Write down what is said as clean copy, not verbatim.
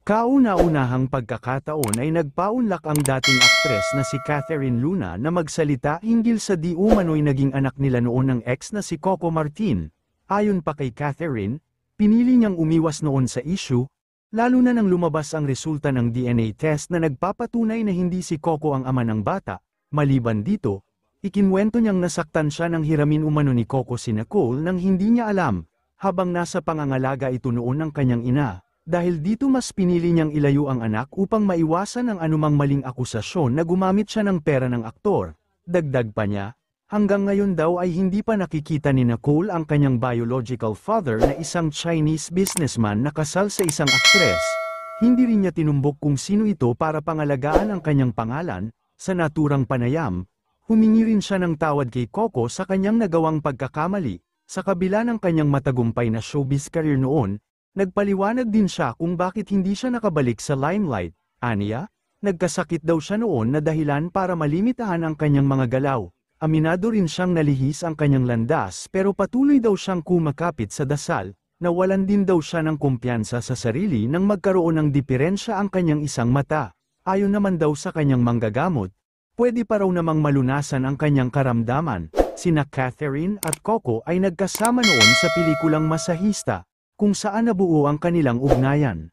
Kauna-unahang pagkakataon ay nagpaunlak ang dating aktres na si Catherine Luna na magsalita hinggil sa di umano'y naging anak nila noon ng ex na si Coco Martin. Ayon pa kay Catherine, pinili niyang umiwas noon sa issue, lalo na nang lumabas ang resulta ng DNA test na nagpapatunay na hindi si Coco ang ama ng bata. Maliban dito, ikinwento niyang nasaktan siya ng hiramin umano ni Coco si Nicole nang hindi niya alam, habang nasa pangangalaga ito noon ng kanyang ina. Dahil dito mas pinili niyang ilayo ang anak upang maiwasan ang anumang maling akusasyon na gumamit siya ng pera ng aktor. Dagdag pa niya, hanggang ngayon daw ay hindi pa nakikita ni Nicole ang kanyang biological father na isang Chinese businessman na kasal sa isang aktres. Hindi rin niya tinumbok kung sino ito para pangalagaan ang kanyang pangalan. Sa naturang panayam, humingi rin siya ng tawad kay Coco sa kanyang nagawang pagkakamali. Sa kabila ng kanyang matagumpay na showbiz career noon, nagpaliwanag din siya kung bakit hindi siya nakabalik sa limelight. Aniya, nagkasakit daw siya noon na dahilan para malimitahan ang kanyang mga galaw. Aminado rin siyang nalihis ang kanyang landas pero patuloy daw siyang kumakapit sa dasal. Nawalan din daw siya ng kumpiyansa sa sarili nang magkaroon ng diferensya ang kanyang isang mata. Ayon naman daw sa kanyang manggagamot, pwede pa raw namang malunasan ang kanyang karamdaman. Sina Catherine at Coco ay nagkasama noon sa pelikulang Masahista, kung saan nabuo ang kanilang ugnayan.